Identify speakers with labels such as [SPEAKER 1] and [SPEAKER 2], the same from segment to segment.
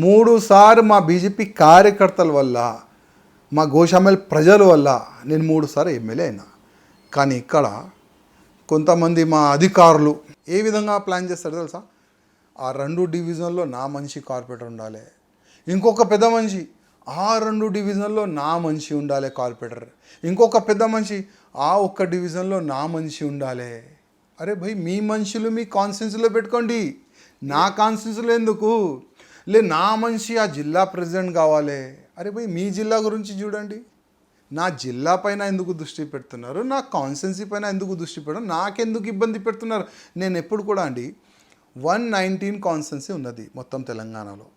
[SPEAKER 1] 3 సార్లు మా బీజేపీ కార్యకర్తల వల్ల, మా గోషామల్ ప్రజల వల్ల నేను 3 సార్లు ఎమ్మెల్యే అయినా. కానీ ఇక్కడ కొంతమంది మా అధికారులు ఏ విధంగా ప్లాన్ చేస్తారు తెలుసా? ఆ 2 డివిజన్లో నా మనిషి కార్పొరేటర్ ఉండాలి, ఇంకొక పెద్ద మనిషి ఆ 2 డివిజన్లో నా మనిషి ఉండాలి కార్పొరేటర్, ఇంకొక పెద్ద మనిషి ఆ 1 డివిజన్లో నా మనిషి ఉండాలి. అరే భయ్, మీ మనుషులు మీ కాన్స్టిట్యున్సీలో పెట్టుకోండి, నా కాన్స్టిట్యున్సీలో ఎందుకు? నా మనిషి ఆ జిల్లా ప్రెసిడెంట్ కావాలి. అరే భయ్, మీ జిల్లా గురించి చూడండి. నా జిల్లా పైన ఎందుకు దృష్టి పెడుతున్నారు? నా కాన్స్టిట్యున్సీ పైన ఎందుకు దృష్టి పెట్టడం? నాకెందుకు ఇబ్బంది పెడుతున్నారు? నేను ఎప్పుడు కూడా అండి 119 కాన్స్టిట్యున్సీ ఉన్నది మొత్తం తెలంగాణలో.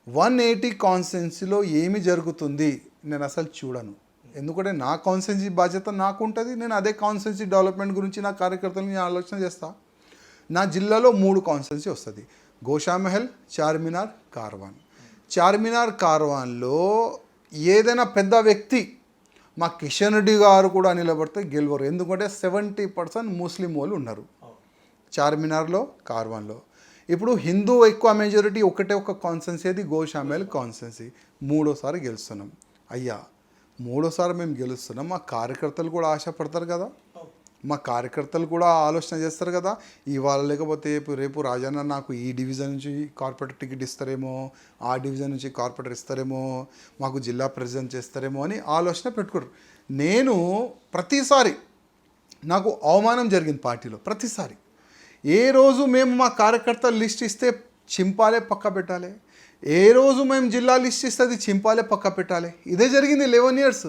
[SPEAKER 1] 180 కాన్స్టిట్యున్సీలో ఏమి జరుగుతుంది నేను అసలు చూడను. ఎందుకంటే నా కాన్స్టిట్యున్సీ బాధ్యత నాకు ఉంటుంది. నేను అదే కాన్స్టిట్యున్సీ డెవలప్మెంట్ గురించి నా కార్యకర్తలని ఆలోచన చేస్తా. నా జిల్లాలో 3 కాన్స్టిట్యున్సీ వస్తుంది: గోషామహల్, చార్మినార్, కార్వాన్. చార్మినార్, కార్వాన్లో ఏదైనా పెద్ద వ్యక్తి మా కిషన్ రెడ్డి గారు కూడా నిలబడితే గెలవరు. ఎందుకంటే 70% ముస్లిం వాళ్ళు ఉన్నారు చార్మినార్లో, కార్వాన్లో. ఇప్పుడు హిందూ ఎక్కువ మెజారిటీ ఒకటే ఒక కాన్స్టిట్యున్సీ, అది గోషామహల్ కాన్స్టిట్యున్సీ. 3సారి గెలుస్తున్నాం. అయ్యా 3సారి మేము గెలుస్తున్నాం, మా కార్యకర్తలు కూడా ఆశపడతారు కదా, మా కార్యకర్తలు కూడా ఆలోచన చేస్తారు కదా. ఇవాళ లేకపోతే రేపు రాజన్న నాకు ఈ డివిజన్ నుంచి కార్పొరేటర్ టికెట్ ఇస్తారేమో, ఆ డివిజన్ నుంచి కార్పొరేటర్ ఇస్తారేమో, మాకు జిల్లా ప్రెసిడెంట్ చేస్తారేమో అని ఆలోచన పెట్టుకోరు. నేను ప్రతిసారి నాకు అవమానం జరిగింది పార్టీలో. ప్రతిసారి ఏ రోజు మేము మా కార్యకర్తల లిస్ట్ ఇస్తే చింపాలే పక్క పెట్టాలి, ఏ రోజు మేము జిల్లా లిస్ట్ ఇస్తే అది చింపాలే పక్క పెట్టాలి. ఇదే జరిగింది 11 years.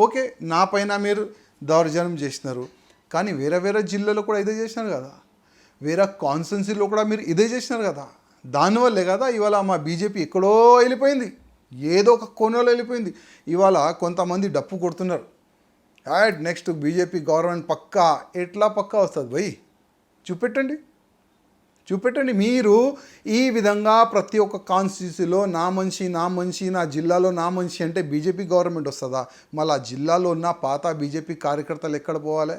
[SPEAKER 1] ఓకే, నా పైన మీరు దౌర్జన్యం చేసినారు, కానీ వేరే వేరే జిల్లాలో కూడా ఇదే చేసినారు కదా, వేరే కాన్స్టిట్యున్సీలో కూడా మీరు ఇదే చేసినారు కదా. దానివల్లే కదా ఇవాళ మా బీజేపీ ఎక్కడో వెళ్ళిపోయింది, ఏదో ఒక కోణంలో వెళ్ళిపోయింది. ఇవాళ కొంతమంది డప్పు కొడుతున్నారు, నెక్స్ట్ బీజేపీ గవర్నమెంట్ పక్కా. ఎట్లా పక్కా వస్తుంది భయ్? చూపెట్టండి. మీరు ఈ విధంగా ప్రతి ఒక్క కాన్స్టిట్యున్సీలో నా మనిషి, నా జిల్లాలో నా మనిషి అంటే బీజేపీ గవర్నమెంట్ వస్తుందా? మళ్ళీ ఆ జిల్లాలో ఉన్న పాత బీజేపీ కార్యకర్తలు ఎక్కడ పోవాలి?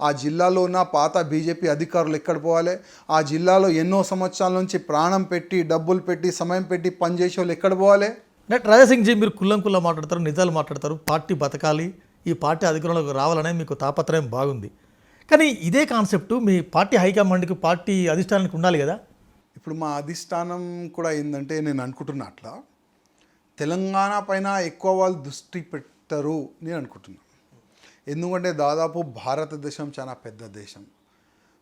[SPEAKER 1] ఆ జిల్లాలో ఉన్న పాత బీజేపీ అధికారులు ఎక్కడ పోవాలి? ఆ జిల్లాలో ఎన్నో సంవత్సరాల నుంచి ప్రాణం పెట్టి, డబ్బులు పెట్టి, సమయం పెట్టి పనిచేసే వాళ్ళు ఎక్కడ పోవాలి?
[SPEAKER 2] రాజాసింగ్ జీ, మీరు కుల్లం మాట్లాడతారు, నిజాలు మాట్లాడతారు. పార్టీ బతకాలి, ఈ పార్టీ అధికారంలోకి రావాలనే మీకు తాపత్రయం బాగుంది. కానీ ఇదే కాన్సెప్ట్ మీ పార్టీ హైకమాండ్కి, పార్టీ అధిష్టానానికి ఉండాలి కదా.
[SPEAKER 1] ఇప్పుడు మా అధిష్టానం కూడా ఏంటంటే, నేను అనుకుంటున్నా అట్లా తెలంగాణ పైన ఎక్కువ వాళ్ళు దృష్టి పెట్టరు నేను అనుకుంటున్నాను. ఎందుకంటే దాదాపు భారతదేశం చాలా పెద్ద దేశం,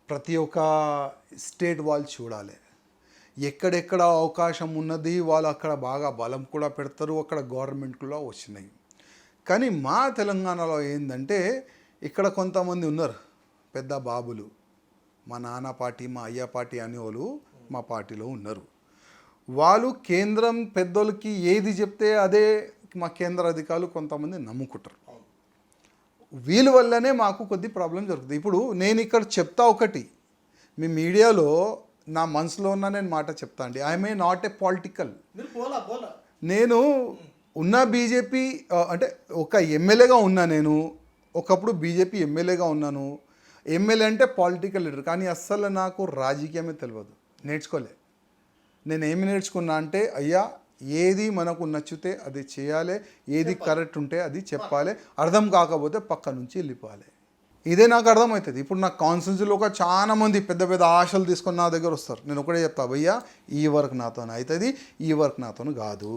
[SPEAKER 1] ప్రతి ఒక్క స్టేట్ వాళ్ళు చూడాలి, ఎక్కడెక్కడ అవకాశం ఉన్నది వాళ్ళు అక్కడ బాగా బలం కూడా పెడతారు, అక్కడ గవర్నమెంట్ కూడా వచ్చినాయి. కానీ మా తెలంగాణలో ఏంటంటే, ఇక్కడ కొంతమంది ఉన్నారు పెద్ద బాబులు, మా నాన్న పార్టీ, మా అయ్య పార్టీ అనేవాళ్ళు మా పార్టీలో ఉన్నారు. వాళ్ళు కేంద్రం పెద్దోళ్ళకి ఏది చెప్తే అదే మా కేంద్ర అధికారులు కొంతమంది నమ్ముకుంటారు. వీళ్ళ వల్లనే మాకు కొద్ది ప్రాబ్లం జరుగుతుంది. ఇప్పుడు నేను ఇక్కడ చెప్తా ఒకటి, మీ మీడియాలో నా మనసులో ఉన్న నేను మాట చెప్తా అండి. I may not a political. నేను ఉన్న బీజేపీ అంటే ఒక ఎమ్మెల్యేగా ఉన్నా, నేను ఒకప్పుడు బీజేపీ ఎమ్మెల్యేగా ఉన్నాను. ఎమ్మెల్యే అంటే పొలిటికల్ లీడర్, కానీ అస్సలు నాకు రాజకీయమే తెలియదు, నేర్చుకోలే. నేను ఏమి నేర్చుకున్నా అంటే, అయ్యా ఏది మనకు నచ్చితే అది చేయాలి, ఏది కరెక్ట్ ఉంటే అది చెప్పాలి, అర్థం కాకపోతే పక్క నుంచి వెళ్ళిపోవాలి. ఇదే నాకు అర్థమవుతుంది. ఇప్పుడు నా కాన్స్టిట్యున్సీలో ఒక చాలా మంది పెద్ద పెద్ద ఆశలు తీసుకొని నా దగ్గర వస్తారు. నేను ఒకటే చెప్తా, భయ్యా ఈ వర్క్ నాతో అవుతుంది, ఈ వర్క్ నాతో కాదు.